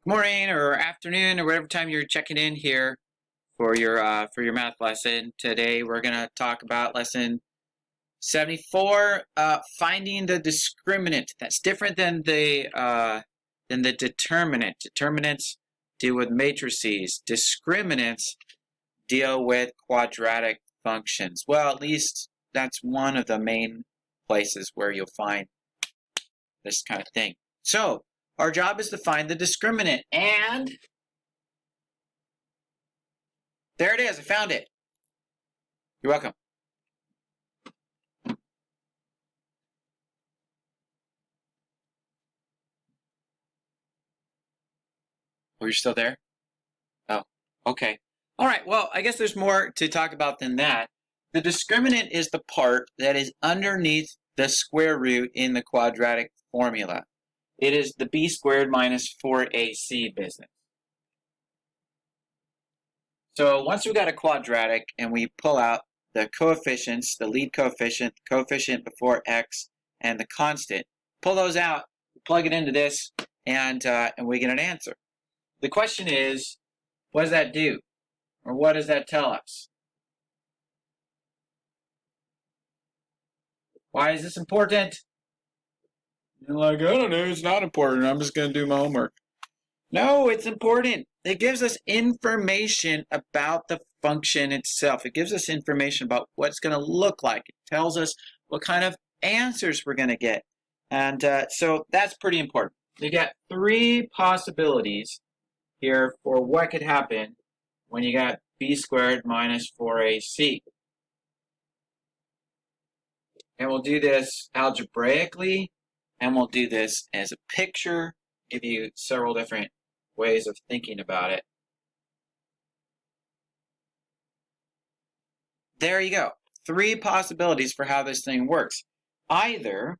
Morning or afternoon or whatever time you're checking in here for your math lesson. Today we're gonna talk about lesson 74, finding the discriminant. That's different than the determinant. Determinants deal with matrices. Discriminants deal with quadratic functions. Well, at least that's one of the main places where you'll find this kind of thing. So our job is to find the discriminant, and there it is. I found it. You're welcome. Oh, you're still there? Oh, okay. All right. Well, I guess there's more to talk about than that. The discriminant is the part that is underneath the square root in the quadratic formula. It is the b squared minus 4ac business. So once we got a quadratic and we pull out the coefficients, the lead coefficient, the coefficient before x, and the constant, pull those out, plug it into this, and we get an answer. The question is, what does that do? Or what does that tell us? Why is this important? You're like, I don't know, it's not important. I'm just going to do my homework. No, it's important. It gives us information about the function itself. It gives us information about what it's going to look like. It tells us what kind of answers we're going to get. And so that's pretty important. You got three possibilities here for what could happen when you got b squared minus 4ac. And we'll do this algebraically, and we'll do this as a picture, give you several different ways of thinking about it. There you go. Three possibilities for how this thing works. Either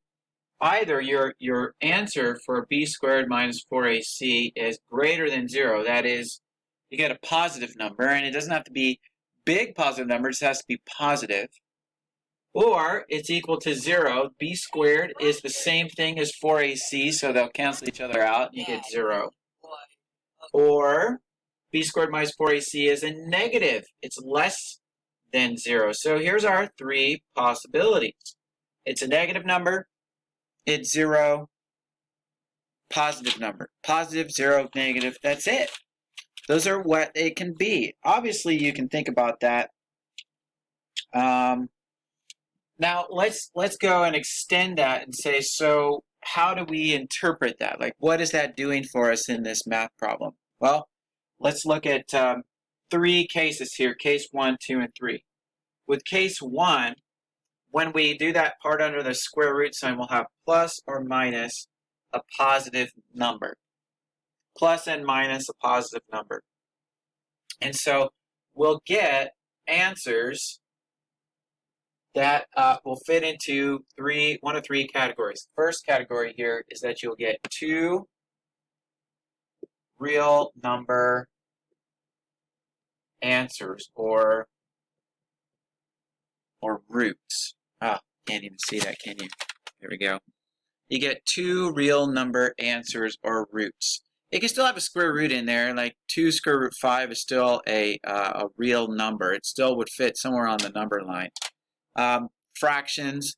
your answer for b squared minus 4ac is greater than 0. That is, you get a positive number, and it doesn't have to be big positive number, it just has to be positive. Or it's equal to 0. B squared is the same thing as 4ac, so they'll cancel each other out, and you get 0. Or b squared minus 4ac is a negative. It's less than 0. So here's our three possibilities. It's a negative number, it's 0, positive number. Positive, 0, negative, that's it. Those are what it can be. Obviously, you can think about that. Now, let's go and extend that and say, so how do we interpret that? Like, what is that doing for us in this math problem? Well, let's look at three cases here, case 1, 2, and 3. With case 1, when we do that part under the square root sign, we'll have plus or minus a positive number. Plus and minus a positive number. And so we'll get answers that will fit into one of three categories. First category here is that you'll get two real number answers or roots. Can't even see that, can you? There we go. You get two real number answers or roots. It can still have a square root in there, like 2 square root 5 is still a real number. It still would fit somewhere on the number line. Fractions,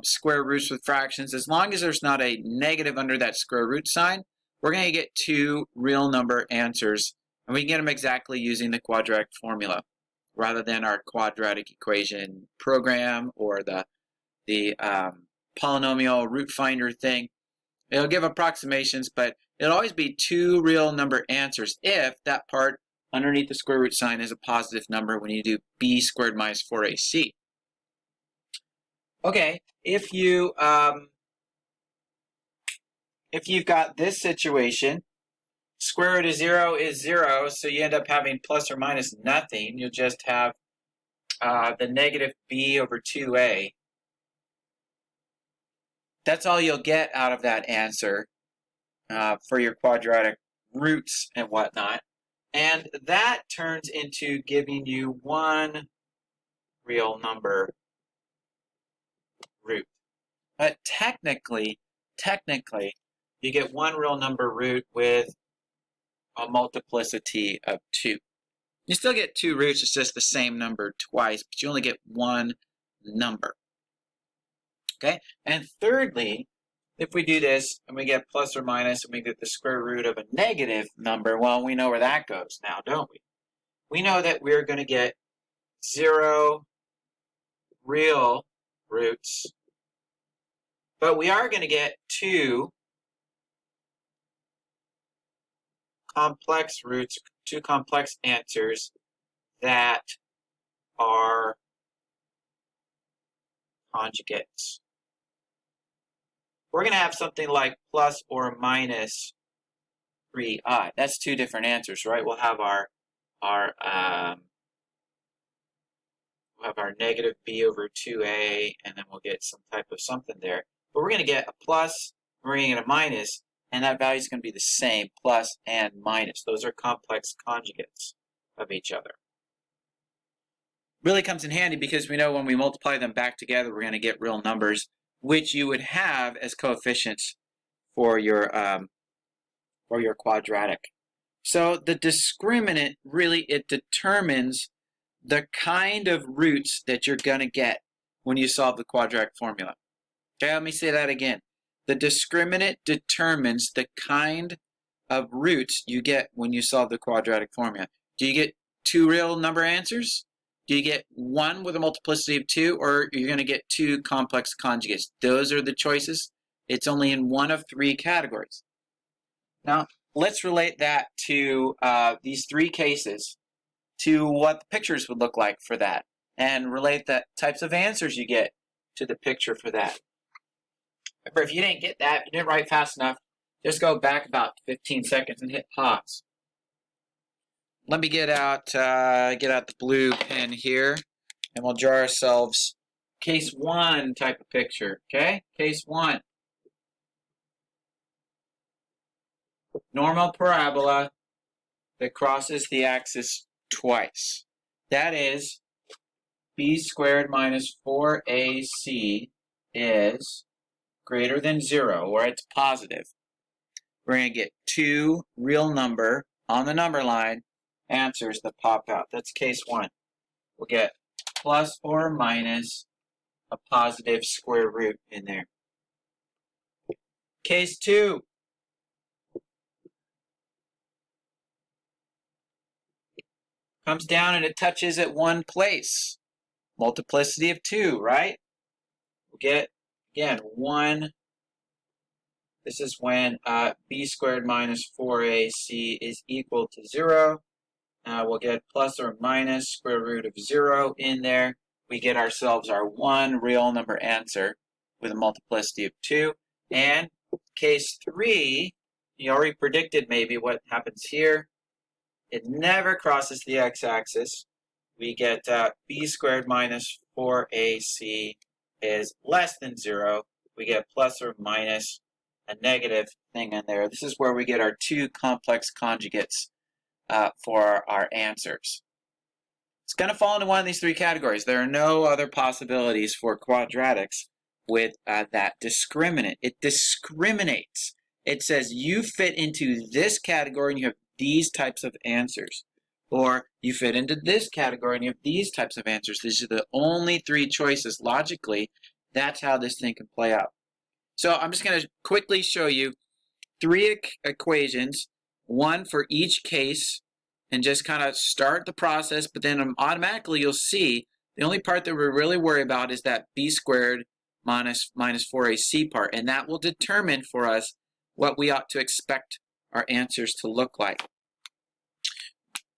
square roots with fractions, as long as there's not a negative under that square root sign, we're going to get two real number answers, and we can get them exactly using the quadratic formula rather than our quadratic equation program or the polynomial root finder thing. It'll give approximations, but it'll always be two real number answers if that part underneath the square root sign is a positive number when you do b squared minus 4ac. Okay, if you've got this situation, square root of 0 is 0, so you end up having plus or minus nothing. You'll just have the negative b over 2a. That's all you'll get out of that answer for your quadratic roots and whatnot. And that turns into giving you one real number root. But technically, you get one real number root with a multiplicity of 2. You still get 2 roots, it's just the same number twice, but you only get one number. Okay, and thirdly, if we do this and we get plus or minus and we get the square root of a negative number, well, we know where that goes now, don't we? We know that we're going to get 0 real roots, but we are going to get 2 complex roots, 2 complex answers that are conjugates. We're going to have something like plus or minus 3i. That's 2 different answers, right? We'll have our negative b over 2a, and then we'll get some type of something there. But we're going to get a plus, we're going to get a minus, and that value is going to be the same, plus and minus. Those are complex conjugates of each other. Really comes in handy because we know when we multiply them back together, we're going to get real numbers, which you would have as coefficients for your quadratic. So the discriminant, really, it determines the kind of roots that you're going to get when you solve the quadratic formula. Okay, let me say that again. The discriminant determines the kind of roots you get when you solve the quadratic formula. Do you get 2 real number answers? Do you get 1 with a multiplicity of 2, or you're going to get 2 complex conjugates? Those are the choices. It's only in one of 3 categories. Now, let's relate that to these 3 cases to what the pictures would look like for that, and relate the types of answers you get to the picture for that. Remember, if you didn't get that, if you didn't write fast enough, just go back about 15 seconds and hit pause. Let me get out the blue pen here, and we'll draw ourselves case 1 type of picture, okay? Case 1. Normal parabola that crosses the axis twice. That is, b squared minus 4ac is greater than 0, or it's positive. We're going to get 2 real number on the number line answers that pop out. That's case 1. We'll get plus or minus a positive square root in there. Case 2. Comes down and it touches at one place. Multiplicity of 2, right? We'll get, again, 1. This is when b squared minus 4ac is equal to 0. We'll get plus or minus square root of 0 in there. We get ourselves our 1 real number answer with a multiplicity of 2. And case 3, you already predicted maybe what happens here. It never crosses the x-axis. We get b squared minus 4ac is less than 0. We get plus or minus a negative thing in there. This is where we get our 2 complex conjugates for our answers. It's going to fall into one of these 3 categories. There are no other possibilities for quadratics with that discriminant. It discriminates. It says you fit into this category and you have these types of answers. Or you fit into this category and you have these types of answers. These are the only 3 choices. Logically, that's how this thing can play out. So I'm just going to quickly show you 3 equations, 1 for each case, and just kind of start the process, but then automatically you'll see the only part that we're really worried about is that b squared minus 4ac part, and that will determine for us what we ought to expect our answers to look like.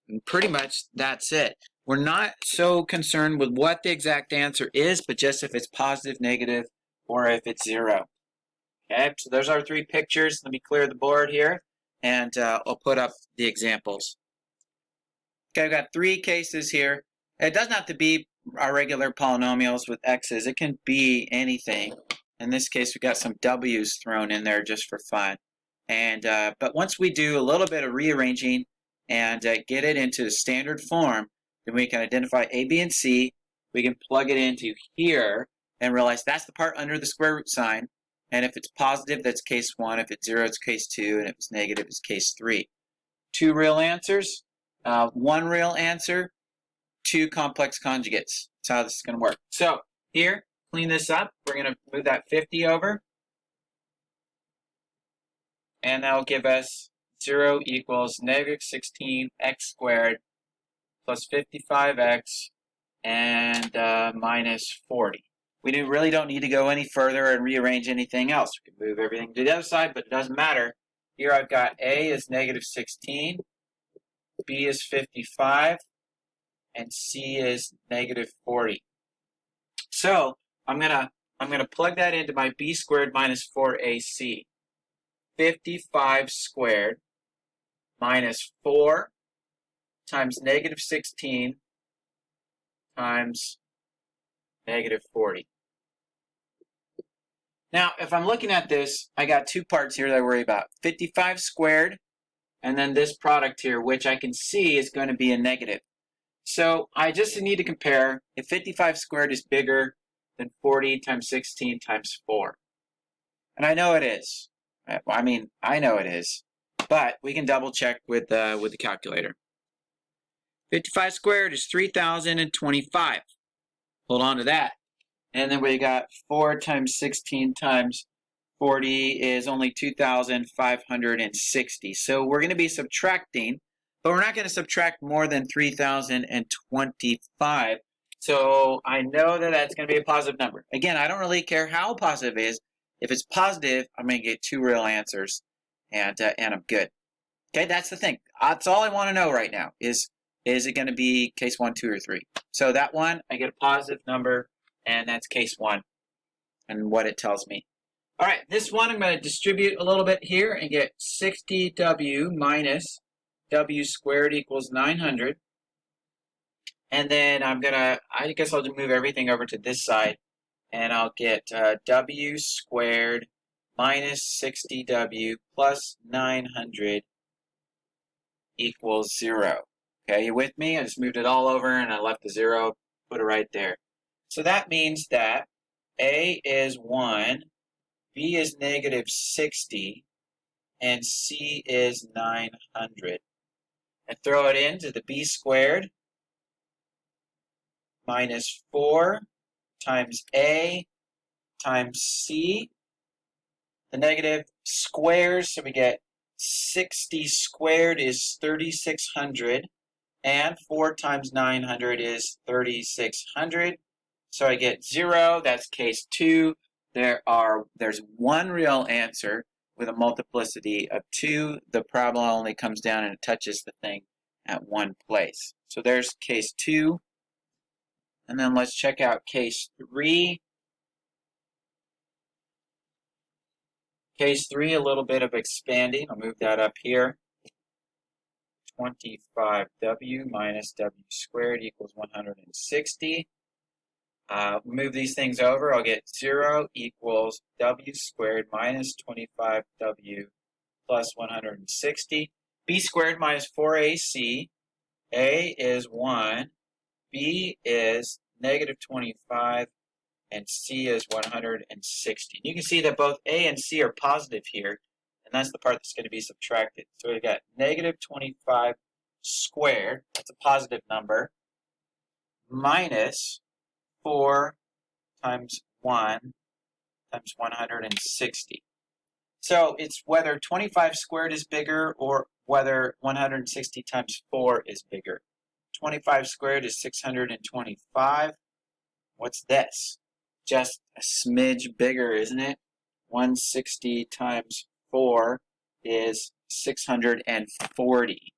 And pretty much that's it. We're not so concerned with what the exact answer is, but just if it's positive, negative, or if it's 0. Okay, so there's our 3 pictures. Let me clear the board here, and I'll put up the examples. Okay, I've got 3 cases here. It doesn't have to be our regular polynomials with x's. It can be anything. In this case, we've got some w's thrown in there just for fun. And but once we do a little bit of rearranging and get it into the standard form, then we can identify a, b, and c. We can plug it into here and realize that's the part under the square root sign. And if it's positive, that's case 1. If it's 0, it's case 2. And if it's negative, it's case 3. 2 real answers, 1 real answer, 2 complex conjugates. That's how this is going to work. So here, clean this up. We're going to move that 50 over. And that will give us 0 equals negative 16x squared plus 55x and minus 40. We really don't need to go any further and rearrange anything else. We can move everything to the other side, but it doesn't matter. Here I've got A is negative 16, B is 55, and C is negative 40. So I'm gonna plug that into my B squared minus 4AC. 55 squared minus 4 times negative 16 times negative 40. Now, if I'm looking at this, I got 2 parts here that I worry about. 55 squared, and then this product here, which I can see is going to be a negative. So I just need to compare if 55 squared is bigger than 40 times 16 times 4. And I know it is. I know it is. But we can double check with the calculator. 55 squared is 3,025. Hold on to that. And then we got 4 times 16 times 40 is only 2,560. So we're going to be subtracting, but we're not going to subtract more than 3,025. So I know that that's going to be a positive number. Again, I don't really care how positive it is. If it's positive, I'm going to get 2 real answers, and I'm good. Okay, that's the thing. That's all I want to know right now is it going to be case 1, 2, or 3? So that one, I get a positive number, and that's case 1 and what it tells me. All right, this one I'm going to distribute a little bit here and get 60w minus w squared equals 900. And then I guess I'll just move everything over to this side, and I'll get w squared minus 60w plus 900 equals 0. Okay, you with me? I just moved it all over and I left the 0, put it right there. So that means that A is 1, B is negative 60, and C is 900. And throw it into the B squared minus 4 times A times C. The negative squares, so we get 60 squared is 3,600. And 4 times 900 is 3,600. So I get 0. That's case 2. There's 1 real answer with a multiplicity of 2. The parabola only comes down and it touches the thing at 1 place. So there's case 2. And then let's check out case 3. Case 3, a little bit of expanding. I'll move that up here. 25w minus w squared equals 160. Move these things over. I'll get 0 equals w squared minus 25w plus 160. B squared minus 4ac. A is 1. B is negative 25. And C is 160. You can see that both A and C are positive here. And that's the part that's going to be subtracted. So we've got negative 25 squared, that's a positive number, minus 4 times 1 times 160. So it's whether 25 squared is bigger or whether 160 times 4 is bigger. 25 squared is 625. What's this? Just a smidge bigger, isn't it? 160 times 4 is 640.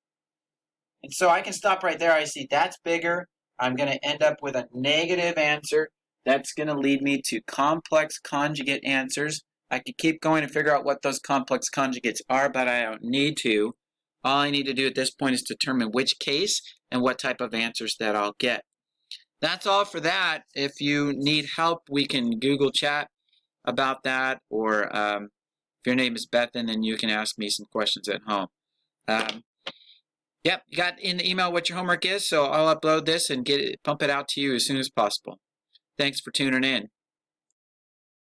And so I can stop right there. I see that's bigger. I'm going to end up with a negative answer. That's going to lead me to complex conjugate answers. I could keep going and figure out what those complex conjugates are, but I don't need to. All I need to do at this point is determine which case and what type of answers that I'll get. That's all for that. If you need help, we can Google chat about that, or if your name is Bethan, then you can ask me some questions at home. Yep, you got in the email what your homework is, so I'll upload this and pump it out to you as soon as possible. Thanks for tuning in.